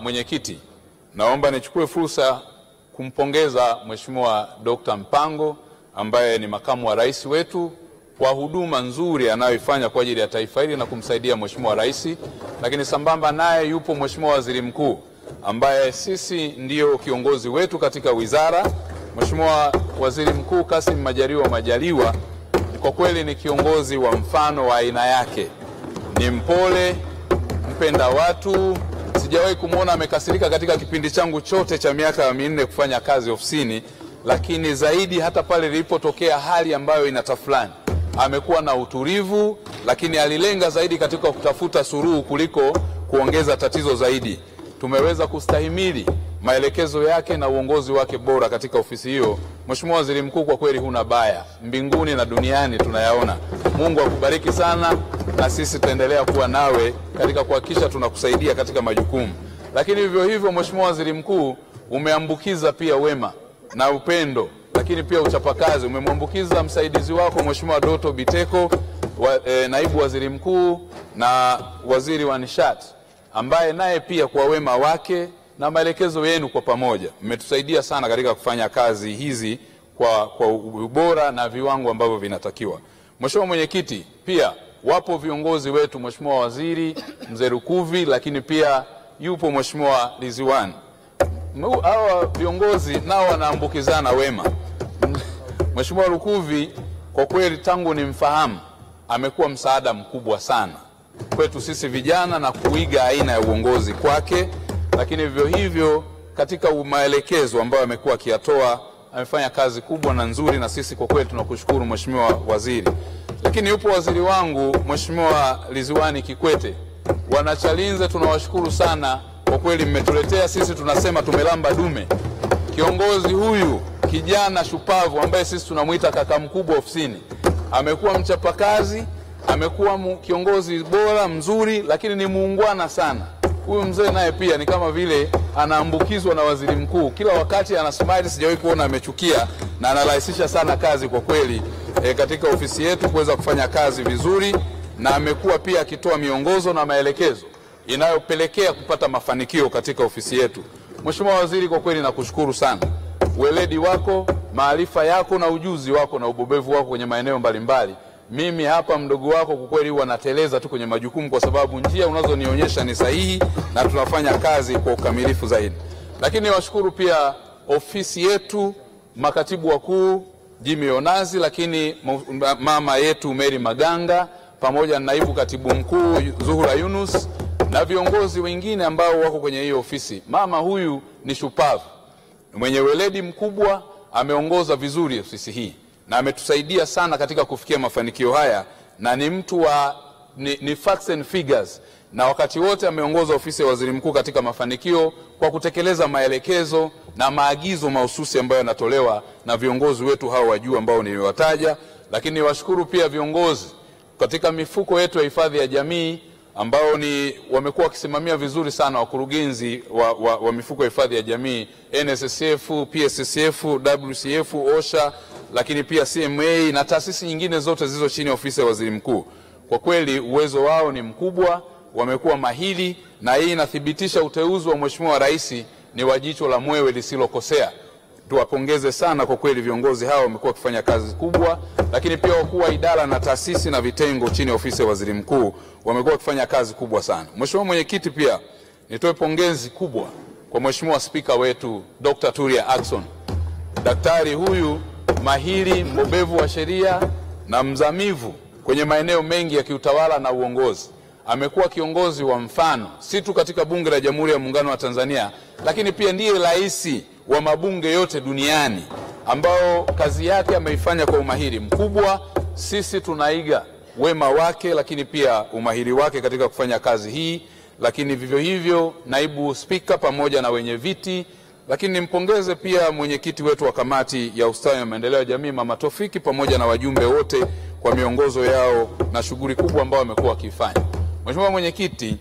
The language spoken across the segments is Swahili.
Mwenyekiti, naomba nichukue fursa kumpongeza Mheshimiwa Dr. Mpango ambaye ni makamu wa rais wetu kwa huduma nzuri anayoifanya kwa ajili ya taifa hili na kumsaidia Mheshimiwa Rais. Lakini sambamba naye yupo Mheshimiwa Waziri Mkuu ambaye sisi ndio kiongozi wetu katika wizara. Mheshimiwa Waziri Mkuu Kassim Majaliwa kwa kweli ni kiongozi wa mfano wa aina yake. Ni mpole, mpenda watu. Sijawahi kumuona amekasirika katika kipindi changu chote cha miaka 4 kufanya kazi ofisini, lakini zaidi hata pale ilipotokea hali ambayo inatafulani, amekuwa na utulivu, lakini alilenga zaidi katika kutafuta suluhu kuliko kuongeza tatizo zaidi. Tumeweza kustahimili maelekezo yake na uongozi wake bora katika ofisi hiyo. Mheshimiwa Waziri Mkuu, kwa kweli huna baya, mbinguni na duniani tunayaona. Mungu akubariki sana, na sisi tutaendelea kuwa nawe katika kuhakikisha tunakusaidia katika majukumu. Lakini vivyo hivyo Mheshimiwa Waziri Mkuu, umeambukiza pia wema na upendo, lakini pia uchapakazi. Umemwambukiza msaidizi wako Mheshimiwa Doto Biteko, naibu waziri mkuu na waziri wa nishati, ambaye naye pia kwa wema wake na maelekezo yenu kwa pamoja mmetusaidia sana katika kufanya kazi hizi kwa ubora na viwango ambavyo vinatakiwa. Mheshimiwa Mwenyekiti, pia wapo viongozi wetu, Mheshimiwa Waziri Mzee Lukuvi, lakini pia yupo Mheshimiwa Ridhiwani. Hawa viongozi nao wanaambukizana wema. Mheshimiwa Lukuvi kwa kweli tangu nimfahamu amekuwa msaada mkubwa sana kwetu sisi vijana na kuiga aina ya uongozi kwake, lakini vivyo hivyo katika maelekezo ambayo amekuwa akiyatoa amefanya kazi kubwa na nzuri, na sisi kwa kweli tunakushukuru Mheshimiwa Waziri. Lakini yupo waziri wangu Mheshimiwa Ridhiwani Kikwete. Wanachalinze tunawashukuru sana kwa kweli, mmetuletea sisi tunasema tumelamba dume. Kiongozi huyu kijana shupavu ambaye sisi tunamuita kaka mkubwa ofisini, amekuwa mchapakazi, amekuwa kiongozi bora mzuri, lakini ni muungwana sana. Huyu mzee naye pia ni kama vile anaambukizwa na waziri mkuu. Kila wakati anasmile, sijawahi kuona amechukia, na anarahisisha sana kazi kwa kweli katika ofisi yetu kuweza kufanya kazi vizuri, na amekuwa pia akitoa miongozo na maelekezo inayopelekea kupata mafanikio katika ofisi yetu. Mheshimiwa Waziri, kwa kweli nakushukuru sana. Weledi wako, maarifa yako na ujuzi wako na ubobevu wako kwenye maeneo mbalimbali. Mimi hapa mdogo wako kwa kweli huwa nateleza tu kwenye majukumu kwa sababu njia unazonionyesha ni sahihi na tunafanya kazi kwa ukamilifu zaidi. Lakini washukuru pia ofisi yetu, makatibu wakuu Jimmy Onazi, lakini mama yetu Mary Maganga pamoja na naibu katibu mkuu Zuhura Yunus na viongozi wengine ambao wako kwenye hiyo ofisi. Mama huyu ni shupavu, mwenye weledi mkubwa, ameongoza vizuri ofisi hii na ametusaidia sana katika kufikia mafanikio haya, na ni mtu wa ni facts and figures, na wakati wote ameongoza ofisi ya waziri mkuu katika mafanikio kwa kutekeleza maelekezo na maagizo mahususi ambayo yanatolewa na viongozi wetu hao wa juu ambao niliwataja. Lakini washukuru pia viongozi katika mifuko yetu ya hifadhi ya jamii ambao wamekuwa wakisimamia vizuri sana, wakurugenzi wa mifuko ya hifadhi ya jamii, NSSF, PSSF, WCF, OSHA, lakini pia CMA na taasisi nyingine zote zilizo chini ya ofisi ya waziri mkuu. Kwa kweli uwezo wao ni mkubwa, wamekuwa mahiri, na hii inathibitisha uteuzi wa Mheshimiwa Rais ni wa jicho la mwewe lisilokosea. Tuwapongeze sana kwa kweli, viongozi hao wamekuwa wakifanya kazi kubwa. Lakini pia wakuu wa idara na taasisi na vitengo chini ya ofisi ya waziri mkuu wamekuwa wakifanya kazi kubwa sana. Mheshimiwa Mwenyekiti, pia nitoe pongezi kubwa kwa Mheshimiwa Spika wetu Dr. Tulia Ackson. Daktari huyu mahiri, mbobevu wa sheria na mzamivu kwenye maeneo mengi ya kiutawala na uongozi. Amekuwa kiongozi wa mfano si tu katika Bunge la Jamhuri ya Muungano wa Tanzania, lakini pia ndiye rais wa mabunge yote duniani, ambao kazi yake ameifanya kwa umahiri mkubwa. Sisi tunaiga wema wake, lakini pia umahiri wake katika kufanya kazi hii. Lakini vivyo hivyo naibu spika pamoja na wenye viti. Lakini nimpongeze pia mwenyekiti wetu wa kamati ya ustawi na maendeleo ya jamii Mama Tofiki pamoja na wajumbe wote kwa miongozo yao na shughuli kubwa ambao wamekuwa wakifanya. Mheshimiwa Mwenyekiti,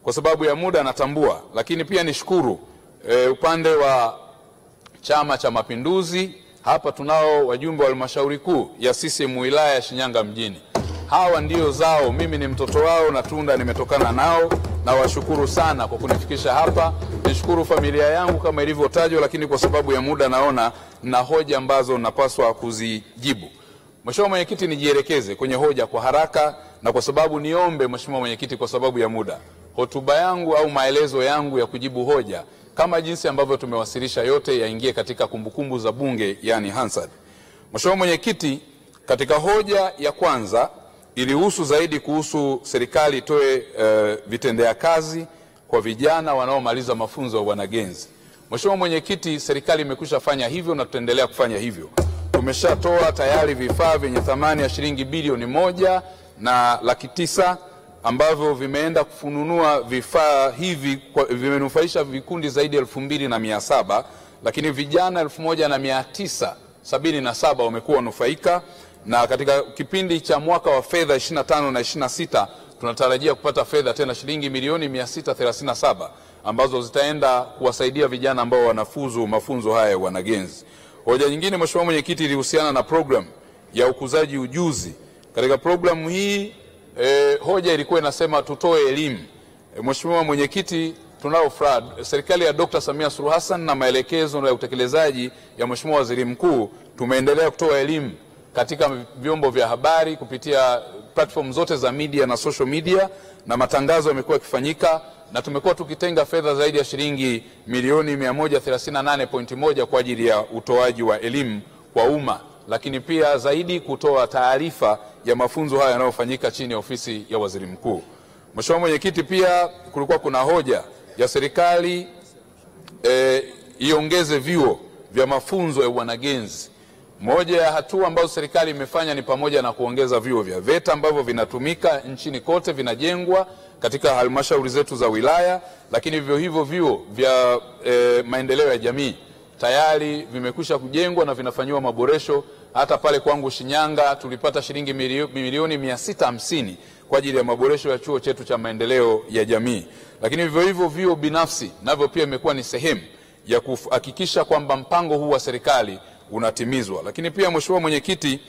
kwa sababu ya muda natambua, lakini pia nishukuru upande wa Chama cha Mapinduzi. Hapa tunao wajumbe wa halmashauri kuu ya CCM wilaya ya Shinyanga mjini. Hawa ndio zao, mimi ni mtoto wao na tunda nimetokana nao. na washukuru sana kwa kunifikisha hapa. Nishukuru familia yangu kama ilivyotajwa, lakini kwa sababu ya muda naona na hoja ambazo napaswa kuzijibu. Mheshimiwa Mwenyekiti, nijielekeze kwenye hoja kwa haraka, na kwa sababu niombe Mheshimiwa Mwenyekiti, kwa sababu ya muda, hotuba yangu au maelezo yangu ya kujibu hoja kama jinsi ambavyo tumewasilisha yote yaingie katika kumbukumbu za Bunge, yani Hansard. Mheshimiwa Mwenyekiti, katika hoja ya kwanza ilihusu zaidi kuhusu serikali itoe vitendea kazi kwa vijana wanaomaliza mafunzo ya wanagenzi. Mheshimiwa Mwenyekiti, serikali imekwisha fanya hivyo na tutaendelea kufanya hivyo. Tumeshatoa tayari vifaa vyenye thamani ya shilingi bilioni 1.9 ambavyo vimeenda kufununua vifaa hivi, vimenufaisha vikundi zaidi ya 2700, lakini vijana 1977 wamekuwa wanufaika, na katika kipindi cha mwaka wa fedha 25 na 26 tunatarajia kupata fedha tena shilingi milioni 637 ambazo zitaenda kuwasaidia vijana ambao wanafuzu mafunzo haya ya wanagenzi. Hoja nyingine Mheshimiwa Mwenyekiti ilihusiana na program ya ukuzaji ujuzi. Katika programu hii hoja ilikuwa inasema tutoe elimu. Mheshimiwa Mwenyekiti, tunao furaha serikali ya Dr. Samia Suluhu Hassan na maelekezo ya utekelezaji ya Mheshimiwa Waziri Mkuu, tumeendelea kutoa elimu katika vyombo vya habari kupitia platform zote za media na social media, na matangazo yamekuwa yakifanyika, na tumekuwa tukitenga fedha zaidi ya shilingi milioni 138.1 kwa ajili ya utoaji wa elimu kwa umma, lakini pia zaidi kutoa taarifa ya mafunzo haya yanayofanyika chini ya ofisi ya Waziri Mkuu. Mheshimiwa Mwenyekiti, pia kulikuwa kuna hoja ya serikali iongeze vyuo vya mafunzo ya wanagenzi. Moja ya hatua ambazo serikali imefanya ni pamoja na kuongeza vyuo vya VETA ambavyo vinatumika nchini kote, vinajengwa katika halmashauri zetu za wilaya, lakini vivyo hivyo vyuo vya maendeleo ya jamii tayari vimekwisha kujengwa na vinafanywa maboresho. Hata pale kwangu Shinyanga tulipata shilingi milioni 650 kwa ajili ya maboresho ya chuo chetu cha maendeleo ya jamii. Lakini vivyo hivyo vyuo binafsi navyo pia imekuwa ni sehemu ya kuhakikisha kwamba mpango huu wa serikali unatimizwa. Lakini pia Mheshimiwa Mwenyekiti,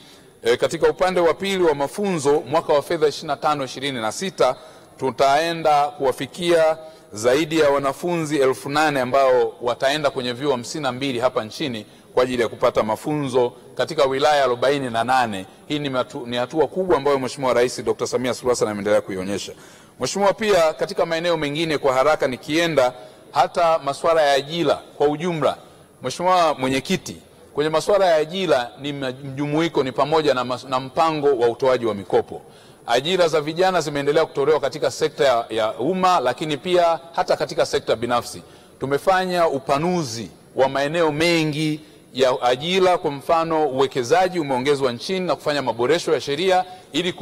katika upande wa pili wa mafunzo mwaka wa fedha 25-26 tutaenda kuwafikia zaidi ya wanafunzi 8,000 ambao wataenda kwenye vyuo 52 hapa nchini kwa ajili ya kupata mafunzo katika wilaya 48. Hii ni hatua kubwa ambayo Mheshimiwa Rais Dr. Samia Suluhu Hassan ameendelea kuionyesha. Mheshimiwa, pia katika maeneo mengine kwa haraka nikienda, hata masuala ya ajira kwa ujumla, Mheshimiwa Mwenyekiti, kwenye masuala ya ajira ni mjumuiko, ni pamoja na mpango wa utoaji wa mikopo. Ajira za vijana zimeendelea kutolewa katika sekta ya umma, lakini pia hata katika sekta binafsi. Tumefanya upanuzi wa maeneo mengi ya ajira. Kwa mfano, uwekezaji umeongezwa nchini na kufanya maboresho ya sheria ili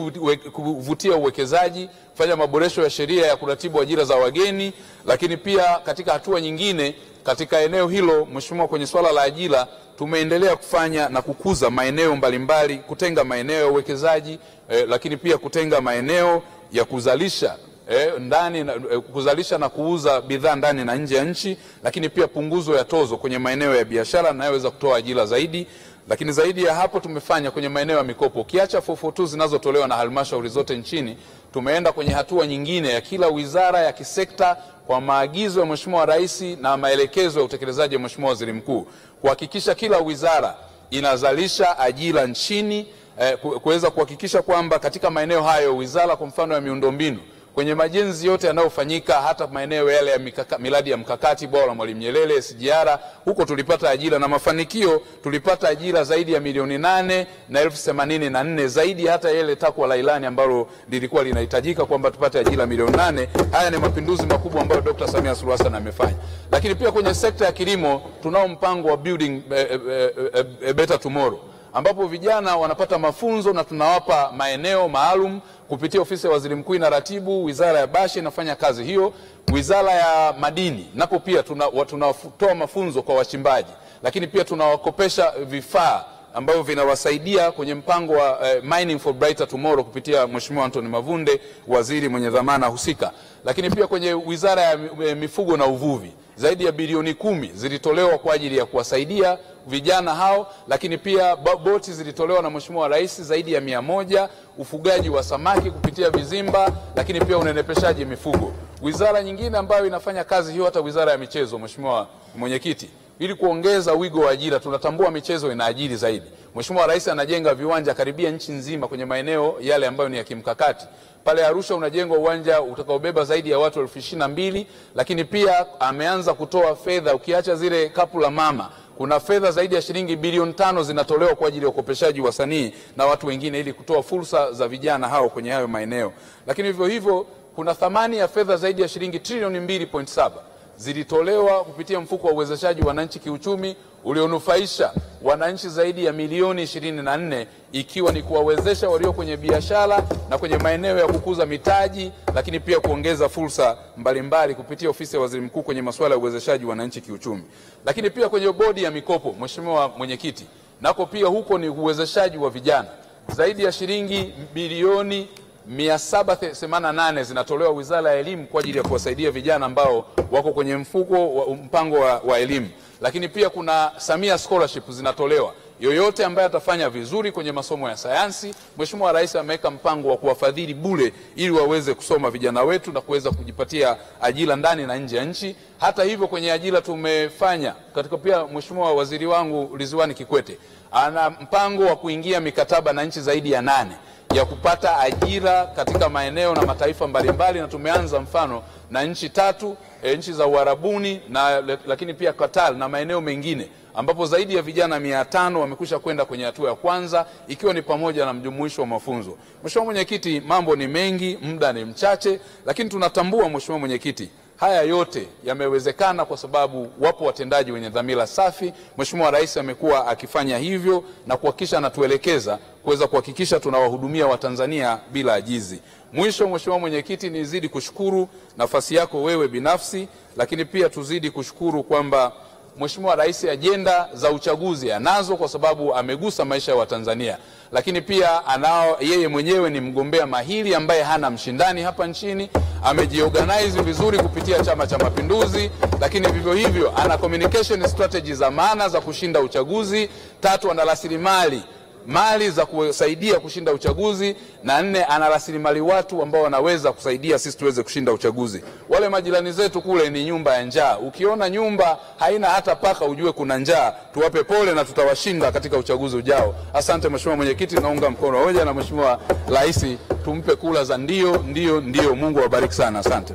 kuvutia uwekezaji, kufanya maboresho ya sheria ya kuratibu ajira za wageni. Lakini pia katika hatua nyingine katika eneo hilo, Mheshimiwa, kwenye swala la ajira tumeendelea kufanya na kukuza maeneo mbalimbali, kutenga maeneo ya uwekezaji, lakini pia kutenga maeneo ya kuzalisha kuzalisha na kuuza bidhaa ndani na nje ya nchi, lakini pia punguzo ya tozo kwenye maeneo ya biashara yanayoweza kutoa ajira zaidi. Lakini zaidi ya hapo tumefanya kwenye maeneo ya mikopo. Kiacha 442 zinazotolewa na halmashauri zote nchini, tumeenda kwenye hatua nyingine ya kila wizara ya kisekta kwa maagizo ya Mheshimiwa Rais na maelekezo ya utekelezaji wa Mheshimiwa Waziri Mkuu kuhakikisha kila wizara inazalisha ajira nchini, kuweza kuhakikisha kwamba katika maeneo hayo wizara kwa mfano ya miundombinu, kwenye majenzi yote yanayofanyika, hata maeneo yale ya miradi ya mkakati bwawa la Mwalimu Nyerere SGR, huko tulipata ajira na mafanikio. Tulipata ajira zaidi ya milioni 8 na 1084, zaidi hata ile takwa la ilani ambalo lilikuwa linahitajika kwamba tupate ajira milioni 8. Haya ni mapinduzi makubwa ambayo Dr. Samia Suluhu Hassan amefanya. Lakini pia kwenye sekta ya kilimo tunao mpango wa building a better tomorrow, ambapo vijana wanapata mafunzo na tunawapa maeneo maalum kupitia ofisi ya Waziri Mkuu na ratibu. Wizara ya Bashi inafanya kazi hiyo. Wizara ya Madini napo pia tunatoa mafunzo kwa wachimbaji, lakini pia tunawakopesha vifaa ambavyo vinawasaidia kwenye mpango wa Mining for Brighter Tomorrow kupitia Mheshimiwa Anthony Mavunde, waziri mwenye dhamana husika. Lakini pia kwenye Wizara ya Mifugo na Uvuvi zaidi ya bilioni 10 zilitolewa kwa ajili ya kuwasaidia vijana hao, lakini pia boti zilitolewa na Mheshimiwa Rais zaidi ya 100, ufugaji wa samaki kupitia vizimba, lakini pia unenepeshaji mifugo. Wizara nyingine ambayo inafanya kazi hiyo, hata Wizara ya Michezo, Mheshimiwa Mwenyekiti, ili kuongeza wigo wa ajira. Tunatambua michezo inaajiri zaidi. Mheshimiwa Rais anajenga viwanja karibia nchi nzima kwenye maeneo yale ambayo ni ya kimkakati. Pale Arusha unajengwa uwanja utakaobeba zaidi ya watu 22,000, lakini pia ameanza kutoa fedha, ukiacha zile kapu la mama, kuna fedha zaidi ya shilingi bilioni 5 zinatolewa kwa ajili ya ukopeshaji wasanii na watu wengine ili kutoa fursa za vijana hao kwenye hayo maeneo. Lakini hivyo hivyo kuna thamani ya fedha zaidi ya shilingi trilioni 2.7 zilitolewa kupitia mfuko wa uwezeshaji wananchi kiuchumi ulionufaisha wananchi zaidi ya milioni 24, ikiwa ni kuwawezesha walio kwenye biashara na kwenye maeneo ya kukuza mitaji, lakini pia kuongeza fursa mbalimbali kupitia ofisi ya Waziri Mkuu kwenye masuala ya uwezeshaji wananchi kiuchumi. Lakini pia kwenye bodi ya mikopo, Mheshimiwa Mwenyekiti, nako pia huko ni uwezeshaji wa vijana. Zaidi ya shilingi bilioni 788 zinatolewa Wizara ya Elimu kwa ajili ya kuwasaidia vijana ambao wako kwenye mpango wa elimu. Lakini pia kuna Samia Scholarship zinatolewa. Yoyote ambaye atafanya vizuri kwenye masomo ya sayansi, Mheshimiwa Rais ameweka mpango wa kuwafadhili bure ili waweze kusoma vijana wetu na kuweza kujipatia ajira ndani na nje ya nchi. Hata hivyo kwenye ajira tumefanya katika pia, Mheshimiwa Waziri wangu Ridhiwani Kikwete ana mpango wa kuingia mikataba na nchi zaidi ya 8 ya kupata ajira katika maeneo na mataifa mbalimbali, na tumeanza mfano na nchi 3, nchi za Uarabuni lakini pia Qatar na maeneo mengine, ambapo zaidi ya vijana 500 wamekwisha kwenda kwenye hatua ya kwanza, ikiwa ni pamoja na mjumuisho wa mafunzo. Mheshimiwa Mwenyekiti, mambo ni mengi, muda ni mchache, lakini tunatambua Mheshimiwa Mwenyekiti, haya yote yamewezekana kwa sababu wapo watendaji wenye dhamira safi. Mheshimiwa Rais amekuwa akifanya hivyo na kuhakikisha anatuelekeza kuweza kuhakikisha tunawahudumia Watanzania bila ajizi. Mwisho, Mheshimiwa Mwenyekiti, nizidi kushukuru nafasi yako wewe binafsi, lakini pia tuzidi kushukuru kwamba Mheshimiwa Rais ajenda za uchaguzi anazo kwa sababu amegusa maisha ya Watanzania. Lakini pia yeye mwenyewe ni mgombea mahiri ambaye hana mshindani hapa nchini. Amejiorganize vizuri kupitia Chama cha Mapinduzi, lakini vivyo hivyo ana communication strategy za maana za kushinda uchaguzi. 3, ana rasilimali mali za kusaidia kushinda uchaguzi, na 4, ana rasilimali watu ambao wanaweza kusaidia sisi tuweze kushinda uchaguzi. Wale majirani zetu kule ni nyumba ya njaa. Ukiona nyumba haina hata paka ujue kuna njaa. Tuwape pole na tutawashinda katika uchaguzi ujao. Asante Mheshimiwa Mwenyekiti, naunga mkono hoja na Mheshimiwa Rais, tumpe kula za ndio. Mungu awabariki sana. Asante.